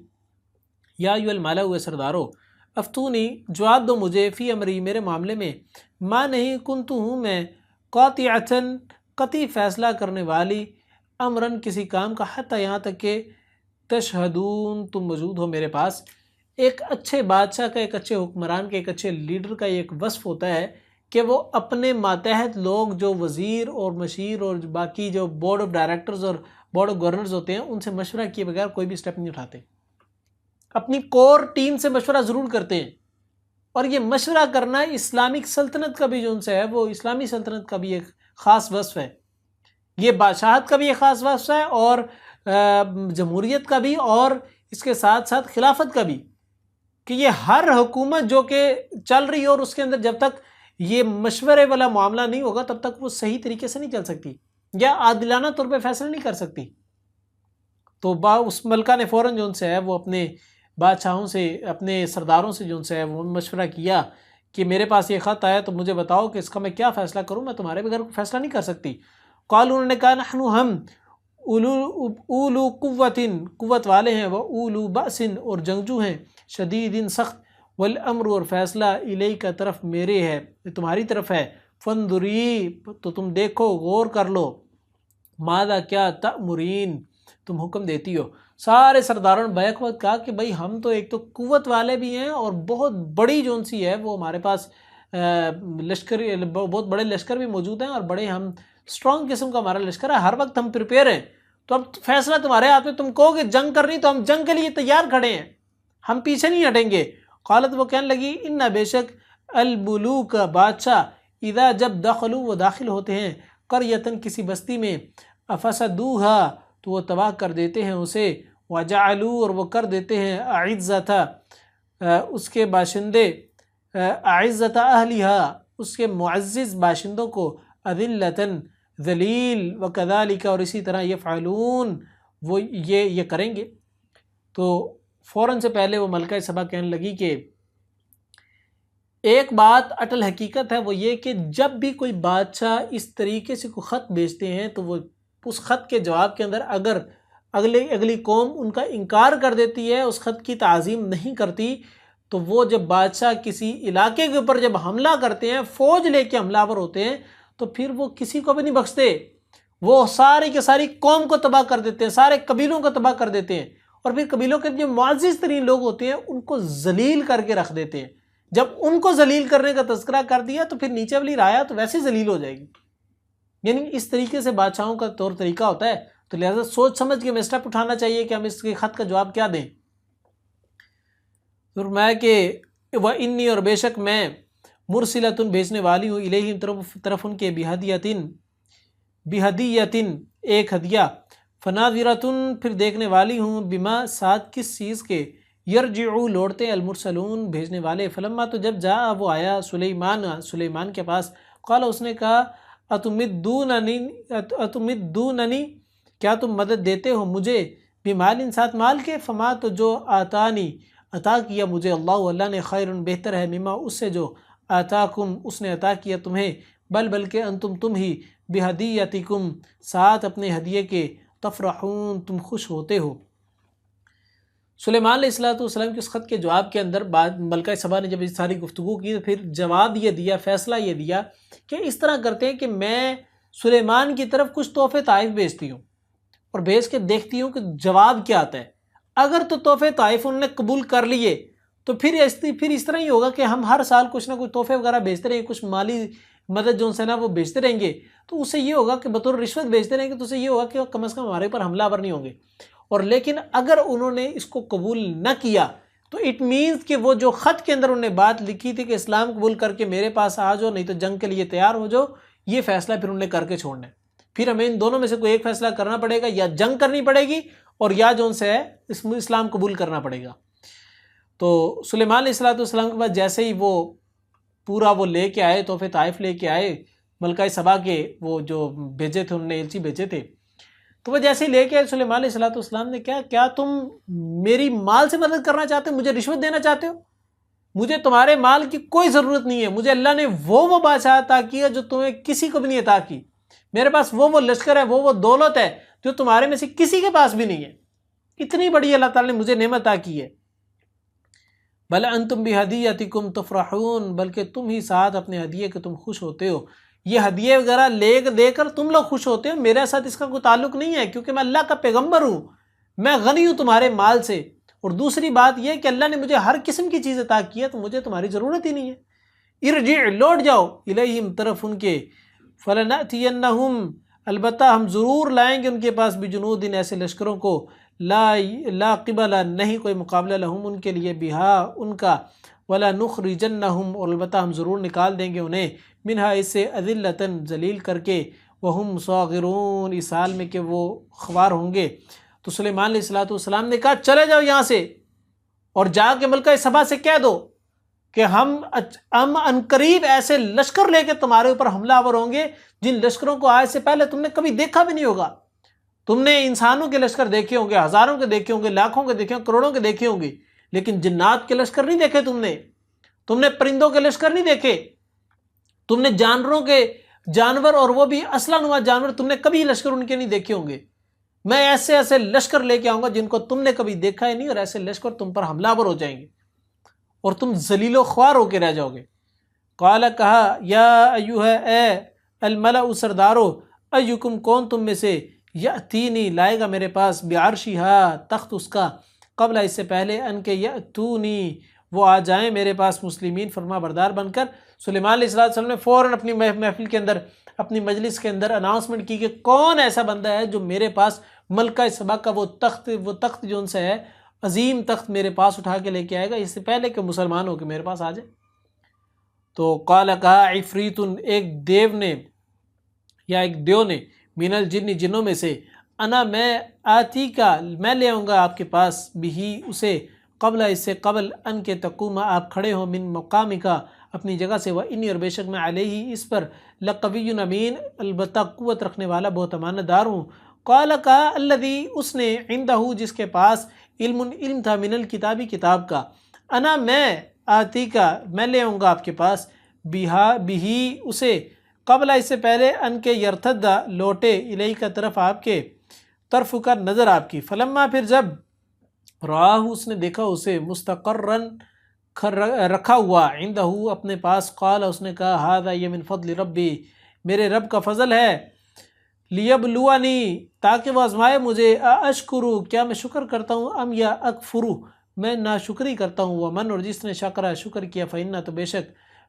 یا ایھا الملأ ہوئے سردارو افتونی جواب دو مجھے فی امری میرے معاملے میں، ما نہیں کنت ہوں میں قاطعۃً قطعی فیصلہ کرنے والی، امراً کسی کام کا، حتیٰ یہاں تک کہ تشہدون تم موجود ہو میرے پاس۔ ایک اچھے بادشاہ کا، ایک اچھے حکمران کا، ایک اچھے لیڈر کا ایک وصف ہوتا ہے کہ وہ اپنے ماتحت لوگ جو وزیر اور مشیر اور باقی جو بورڈ آف ڈائریکٹرز اور بورڈ آف گورنرز ہوتے ہیں ان سے مشورہ کیے بغیر کوئی بھی سٹیپ نہیں اٹھاتے، اپنی کور ٹیم سے مشورہ ضرور کرتے ہیں۔ اور یہ مشورہ کرنا اسلامک سلطنت کا بھی جو ان سے ہے وہ اسلامی سلطنت کا بھی ایک خاص وصف ہے، یہ بادشاہت کا بھی ایک خاص وصف ہے، اور جمہوریت کا بھی، اور اس کے ساتھ ساتھ خلافت کا بھی، کہ یہ ہر حکومت جو کہ چل رہی ہے اور اس کے اندر جب تک یہ مشورے والا معاملہ نہیں ہوگا تب تک وہ صحیح طریقے سے نہیں چل سکتی یا عادلانہ طور پہ فیصلہ نہیں کر سکتی۔ تو اس ملکہ نے فوراً جو ان سے ہے وہ اپنے بادشاہوں سے، اپنے سرداروں سے جو ان سے ہے وہ مشورہ کیا کہ میرے پاس یہ خط آیا تو مجھے بتاؤ کہ اس کا میں کیا فیصلہ کروں، میں تمہارے بغیر فیصلہ نہیں کر سکتی۔ قالوا انہوں نے کہا نحن ہم اولو قوت والے ہیں، وہ اولو بأس اور جنگجو ہیں، شدید سخت، والامر اور فیصلہ الیک کا طرف میرے ہے، تمہاری طرف ہے، فانظری تو تم دیکھو غور کر لو، ماذا کیا تأمرین تم حکم دیتی ہو۔ سارے سرداروں نے بیک وقت کہا کہ بھائی ہم تو ایک تو قوت والے بھی ہیں اور بہت بڑی جو سی ہے وہ ہمارے پاس لشکر، بہت بڑے لشکر بھی موجود ہیں اور بڑے ہم اسٹرانگ قسم کا ہمارا لشکر ہے، ہر وقت ہم پریپیئر ہیں، تو اب فیصلہ تمہارے ہاتھ میں، تم کہو کہ جنگ کرنی تو ہم جنگ کے لیے تیار کھڑے ہیں، ہم پیچھے نہیں ہٹیں گے۔ قالت وہ کہنے لگی ان بے شک الملوک بادشاہ اذا جب دخلوا وہ داخل ہوتے ہیں قریۃً کسی بستی میں، افسدوها تو وہ تباہ کر دیتے ہیں اسے، وجعلوا اور وہ کر دیتے ہیں اعزت اس کے باشندے، اعزت اہلها اس کے معزز باشندوں کو، اذلۃً ذلیل، وکذالک اور اسی طرح یفعلون وہ یہ کریں گے۔ تو فوراً سے پہلے وہ ملکہ سبا کہنے لگی کہ ایک بات اٹل حقیقت ہے، وہ یہ کہ جب بھی کوئی بادشاہ اس طریقے سے کوئی خط بھیجتے ہیں تو وہ اس خط کے جواب کے اندر اگر اگلی قوم ان کا انکار کر دیتی ہے، اس خط کی تعظیم نہیں کرتی، تو وہ جب بادشاہ کسی علاقے کے اوپر جب حملہ کرتے ہیں، فوج لے کے حملہ آور ہوتے ہیں، تو پھر وہ کسی کو بھی نہیں بخشتے، وہ ساری کی ساری قوم کو تباہ کر دیتے ہیں، سارے قبیلوں کو تباہ کر دیتے ہیں، اور پھر قبیلوں کے جو معزز ترین لوگ ہوتے ہیں ان کو ذلیل کر کے رکھ دیتے ہیں۔ جب ان کو ذلیل کرنے کا تذکرہ کر دیا تو پھر نیچے والی رعایا تو ویسے ذلیل ہو جائے گی۔ یعنی اس طریقے سے بادشاہوں کا طور طریقہ ہوتا ہے، تو لہٰذا سوچ سمجھ کے ہمیں اسٹیپ اٹھانا چاہیے کہ ہم اس کے خط کا جواب کیا دیں۔ فرمایا کہ وَإِنِّي، اور بے شک میں مُرْسِلَةٌ بھیجنے والی ہوں، الیہم طرف ان کے بِہَدِیَّةٍ ایک ہدیہ، فَنَاظِرَةٌ پھر دیکھنے والی ہوں، بِمَا ساتھ کس چیز کے، یرجعو لوٹتے المرسلون بھیجنے والے، فلما تو جب جا وہ آیا سلیمان کے پاس، قال اس نے کہا اتمدوننی کیا تم مدد دیتے ہو مجھے، بمال ساتھ مال کے، فما تو جو آتانی عطا کیا مجھے، اللہ نے خیر بہتر ہے، مما اس سے جو آتاکم اس نے عطا کیا تمہیں، بلکہ انتم تم ہی بہدیتکم ساتھ اپنے ہدیے کے، تفرحون تم خوش ہوتے ہو۔ سلیمان علیہ السلام کے اس خط کے جواب کے اندر ملکہ سبا نے جب اس ساری گفتگو کی تو پھر جواب یہ دیا، فیصلہ یہ دیا کہ اس طرح کرتے ہیں کہ میں سلیمان کی طرف کچھ تحفے طائف بھیجتی ہوں اور بھیج کے دیکھتی ہوں کہ جواب کیا آتا ہے۔ اگر تو تحفے طائف انہوں نے قبول کر لیے تو پھر اس طرح ہی ہوگا کہ ہم ہر سال کچھ نہ کچھ تحفے وغیرہ بھیجتے رہیں گے، کچھ مالی مدد جو سے نا وہ بھیجتے رہیں گے، تو اس سے یہ ہوگا کہ بطور رشوت بھیجتے رہیں گے، تو اس سے یہ ہوگا کہ کم از کم ہمارے اوپر حملہ آور نہیں ہوں گے۔ اور لیکن اگر انہوں نے اس کو قبول نہ کیا تو اٹ مینز کہ وہ جو خط کے اندر انہوں نے بات لکھی تھی کہ اسلام قبول کر کے میرے پاس آ جاؤ، نہیں تو جنگ کے لیے تیار ہو جاؤ، یہ فیصلہ پھر انہوں نے کر کے چھوڑنا ہے۔ پھر ہمیں ان دونوں میں سے کوئی ایک فیصلہ کرنا پڑے گا، یا جنگ کرنی پڑے گی اور یا جو ان سے ہے اسلام قبول کرنا پڑے گا۔ تو سلیمان علیہ السلام کے بعد جیسے ہی وہ پورا وہ لے کے آئے، تحفے طائف لے کے آئے، ملکہ سبا کے وہ جو بھیجے تھے انہوں نے ایلچی بھیجے تھے، تو وہ جیسے ہی لے کے آئے سلیمان علیہ السلام نے کیا تم میری مال سے مدد کرنا چاہتے ہو، مجھے رشوت دینا چاہتے ہو؟ مجھے تمہارے مال کی کوئی ضرورت نہیں ہے، مجھے اللہ نے وہ بادشاہ عطا کیا جو تمہیں کسی کو بھی نہیں عطا کی، میرے پاس وہ لشکر ہے، وہ دولت ہے جو تمہارے میں سے کسی کے پاس بھی نہیں ہے، اتنی بڑی اللہ تعالی نے مجھے نعمت عطا کی ہے۔ بل انتم بہدیتکم تفرحون، بلکہ تم ہی ساتھ اپنے ہدیے کے تم خوش ہوتے ہو، یہ ہدیے وغیرہ لے کر تم لوگ خوش ہوتے ہو، میرے ساتھ اس کا کوئی تعلق نہیں ہے، کیونکہ میں اللہ کا پیغمبر ہوں، میں غنی ہوں تمہارے مال سے، اور دوسری بات یہ کہ اللہ نے مجھے ہر قسم کی چیز عطا کی ہے، تو مجھے تمہاری ضرورت ہی نہیں ہے۔ ارجع لوٹ جاؤ، الیہم طرف ان کے، فلنأتینہم البتہ ہم ضرور لائیں گے ان کے پاس، بجنود ایسے لشکروں کو، لا قبل نہیں کوئی مقابلہ لہم ان کے لیے، بہا ان کا، ولا نخرجنہم اور البتہ ہم ضرور نکال دیں گے انہیں، منہا اس سے، اذلتاً ذلیل کر کے، وہم صاغرون اس حال میں کہ وہ خوار ہوں گے۔ تو سلیمان علیہ السلام نے کہا چلے جاؤ یہاں سے اور جا کے ملکہ سبا سے کہہ دو کہ ہم عنقریب ایسے لشکر لے کے تمہارے اوپر حملہ آور ہوں گے جن لشکروں کو آج سے پہلے تم نے کبھی دیکھا بھی نہیں ہوگا۔ تم نے انسانوں کے لشکر دیکھے ہوں گے، ہزاروں کے دیکھے ہوں گے، لاکھوں کے دیکھے ہوں گے، کروڑوں کے دیکھے ہوں گے، لیکن جنات کے لشکر نہیں دیکھے تم نے پرندوں کے لشکر نہیں دیکھے، تم نے جانور اور وہ بھی اصلا نما جانور تم نے کبھی لشکر ان کے نہیں دیکھے ہوں گے۔ میں ایسے لشکر لے کے آؤں گا جن کو تم نے کبھی دیکھا ہی نہیں، اور ایسے لشکر تم پر حملہ آور ہو جائیں گے اور تم ذلیل و خوار ہو کے رہ جاؤ گے۔ قال کہا، یا ایھا اے الملأ سردارو، ایکم کون تم میں سے، یأتینی لائے گا میرے پاس، بعرشھا تخت اس کا، قبل اس سے پہلے ان کے یأتونی وہ آ جائیں میرے پاس مسلمین فرما بردار بن کر۔ سلیمان علیہ السلام نے فوراً اپنی محفل کے اندر، اپنی مجلس کے اندر اناؤنسمنٹ کی کہ کون ایسا بندہ ہے جو میرے پاس ملکہ سبا کا وہ تخت جو ان سے ہے، عظیم تخت میرے پاس اٹھا کے لے کے آئے گا، اس سے پہلے کہ مسلمان ہو کے میرے پاس آ جائے۔ تو قال کہا، عفریت ایک دیو نے یا ایک دیو نے، من الجن جنوں میں سے، انا میں آتی کا میں لے آؤں گا آپ کے پاس، بھی اسے، قبل اس سے قبل ان کے تقوم آپ کھڑے ہو، من مقام کا اپنی جگہ سے، وانی اور بے شک میں علیہ اس پر، لقوی امین البتہ قوت رکھنے والا بہت امانت دار ہوں۔ قال کہا، الذی اس نے، عندہ جس کے پاس، علم تھا، من الکتابی کتاب کا، انا میں آتی کا میں لے آؤں گا آپ کے پاس بھی اسے قبل اس سے پہلے ان کے یرتدا لوٹے الیہ کا طرف آپ کے طرف کا نظر آپ کی فلما پھر جب راہ اس نے دیکھا اسے مستقرن رکھا ہوا عندہ اپنے پاس قال اس نے کہا ھذا یہ من فضل ربی میرے رب کا فضل ہے لیبلونی تاکہ وہ آزمائے مجھے اشکرو کیا میں شکر کرتا ہوں ام یا اکفرو میں ناشکری کرتا ہوں ومن اور جس نے شکر کیا فإنہ تو بے شک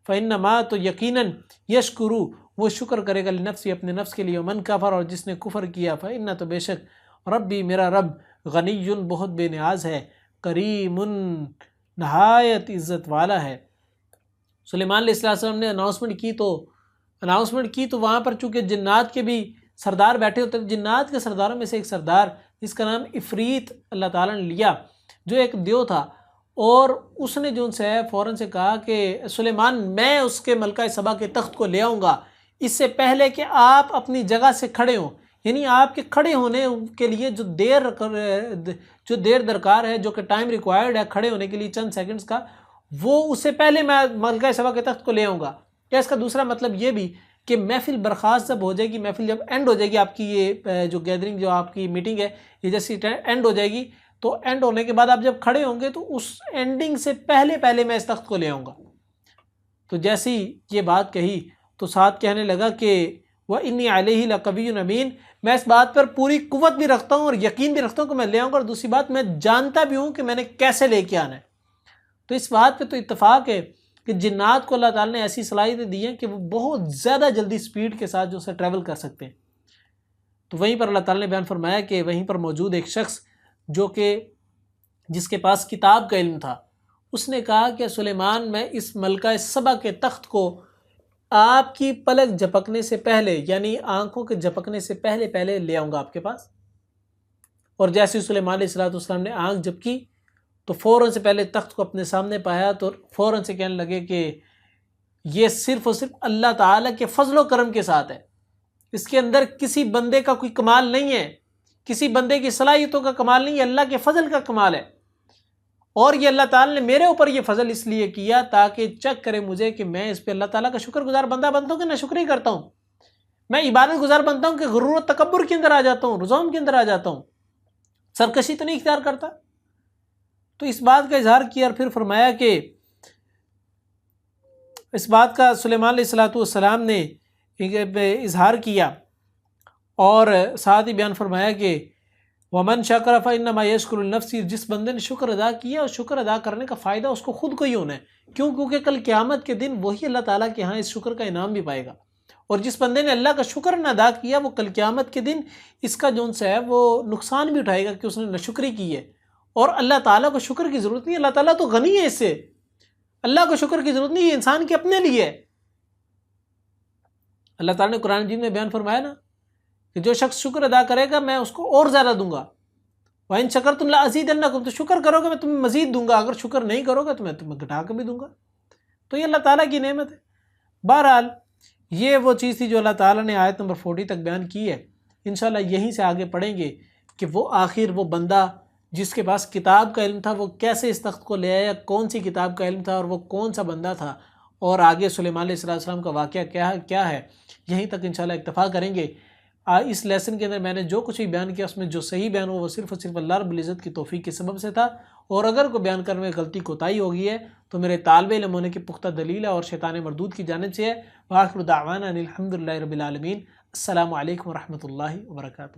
فإنما تو یقیناً یشکرو وہ شکر کرے گا لنفسی اپنے نفس کے لیے ومن کفر اور جس نے کفر کیا فإنہ تو بے شک ربی میرا رب غنی بہت بے نیاز ہے کریم نہایت عزت والا ہے۔ سلیمان علیہ السلام نے اناؤنسمنٹ کی تو وہاں پر چونکہ جنات کے بھی سردار بیٹھے ہوتے تھے، جنات کے سرداروں میں سے ایک سردار جس کا نام عفریت اللہ تعالیٰ نے لیا جو ایک دیو تھا، اور اس نے جو ان سے فوراً سے کہا کہ سلیمان میں اس کے ملکہ سبا کے تخت کو لے آؤں گا اس سے پہلے کہ آپ اپنی جگہ سے کھڑے ہوں، یعنی آپ کے کھڑے ہونے کے لیے جو دیر درکار ہے، جو کہ ٹائم ریکوائرڈ ہے کھڑے ہونے کے لیے چند سیکنڈز کا، وہ اس سے پہلے میں ملکہ سبا کے تخت کو لے آؤں گا۔ یا اس کا دوسرا مطلب یہ بھی کہ محفل برخاست جب ہو جائے گی، محفل جب اینڈ ہو جائے گی، آپ کی یہ جو گیدرنگ جو آپ کی میٹنگ ہے یہ جیسی اینڈ ہو جائے گی، تو اینڈ ہونے کے بعد آپ جب کھڑے ہوں گے تو اس اینڈنگ سے پہلے میں اس تخت کو لے آؤں گا۔ تو جیسی یہ بات کہی تو ساتھ کہنے لگا کہ وَإِنِّي عَلَيْهِ لَقَوِيٌّ أَمِينٌ میں اس بات پر پوری قوت بھی رکھتا ہوں اور یقین بھی رکھتا ہوں کہ میں لے آؤں گا، اور دوسری بات میں جانتا بھی ہوں کہ میں نے کیسے لے کے آنا ہے۔ تو اس بات پہ تو اتفاق ہے کہ جنات کو اللہ تعالیٰ نے ایسی صلاحیتیں دی ہیں کہ وہ بہت زیادہ جلدی سپیڈ کے ساتھ جو اسے ٹریول کر سکتے ہیں۔ تو وہیں پر اللہ تعالیٰ نے بیان فرمایا کہ وہیں پر موجود ایک شخص جو کہ جس کے پاس کتاب کا علم تھا، اس نے کہا کہ سلیمان میں اس ملکہ سبا کے تخت کو آپ کی پلک جھپکنے سے پہلے، یعنی آنکھوں کے جھپکنے سے پہلے لے آؤں گا آپ کے پاس۔ اور جیسے سلیمان علیہ السلام نے آنکھ جھپکی تو فوراً سے پہلے تخت کو اپنے سامنے پایا تو فوراً سے کہنے لگے کہ یہ صرف اور صرف اللہ تعالیٰ کے فضل و کرم کے ساتھ ہے، اس کے اندر کسی بندے کا کوئی کمال نہیں ہے، کسی بندے کی صلاحیتوں کا کمال نہیں ہے، اللہ کے فضل کا کمال ہے۔ اور یہ اللہ تعالیٰ نے میرے اوپر یہ فضل اس لیے کیا تاکہ چیک کرے مجھے کہ میں اس پہ اللہ تعالیٰ کا شکر گزار بندہ بنتا ہوں کہ ناشکری کرتا ہوں، میں عبادت گزار بنتا ہوں کہ غرور و تکبر کے اندر آ جاتا ہوں، رجوم کے اندر آ جاتا ہوں، سرکشی تو نہیں اختیار کرتا۔ تو اس بات کا اظہار کیا اور پھر فرمایا کہ اس بات کا سلیمان علیہ السلام نے اظہار کیا اور ساتھ ہی بیان فرمایا کہ ومن شکر فإنما یشکر لنفسہ جس بندے نے شکر ادا کیا اور شکر ادا کرنے کا فائدہ اس کو خود کو ہی ہونا ہے، کیونکہ کل قیامت کے دن وہی اللہ تعالیٰ کے ہاں اس شکر کا انعام بھی پائے گا، اور جس بندے نے اللہ کا شکر نہ ادا کیا وہ کل قیامت کے دن اس کا جو ہے وہ نقصان بھی اٹھائے گا کہ اس نے ناشکری کی ہے۔ اور اللہ تعالیٰ کو شکر کی ضرورت نہیں، اللہ تعالیٰ تو غنی ہے، اس سے اللہ کو شکر کی ضرورت نہیں، یہ انسان کے اپنے لیے ہے۔ اللہ تعالیٰ نے قرآن مجید میں بیان فرمایا نا کہ جو شخص شکر ادا کرے گا میں اس کو اور زیادہ دوں گا، وَإِن شَكَرْتُمْ لَأَزِيدَنَّكُمْ تو شکر کرو گے میں تمہیں مزید دوں گا، اگر شکر نہیں کرو گے تو میں تمہیں گھٹا کے بھی دوں گا۔ تو یہ اللہ تعالیٰ کی نعمت ہے۔ بہرحال یہ وہ چیز تھی جو اللہ تعالیٰ نے آیت نمبر 40 تک بیان کی ہے۔ انشاءاللہ یہیں سے آگے پڑھیں گے کہ وہ آخر وہ بندہ جس کے پاس کتاب کا علم تھا وہ کیسے اس تخت کو لے آیا، کون سی کتاب کا علم تھا اور وہ کون سا بندہ تھا، اور آگے سلیمان علیہ السلام کا واقعہ کیا ہے۔ یہیں تک انشاءاللہ اکتفا کریں گے۔ اس لیسن کے اندر میں نے جو کچھ بھی بیان کیا اس میں جو صحیح بیان ہوا وہ صرف اور صرف اللہ رب العزت کی توفیق کے سبب سے تھا، اور اگر کوئی بیان کرنے میں غلطی کوتاہی ہو گئی ہے تو میرے طالب علم ہونے کی پختہ دلیل ہے اور شیطان مردود کی جانب سے ہے۔ وآخر دعوانا ان الحمد للہ رب العالمین۔ السلام علیکم ورحمۃ اللہ وبرکاتہ۔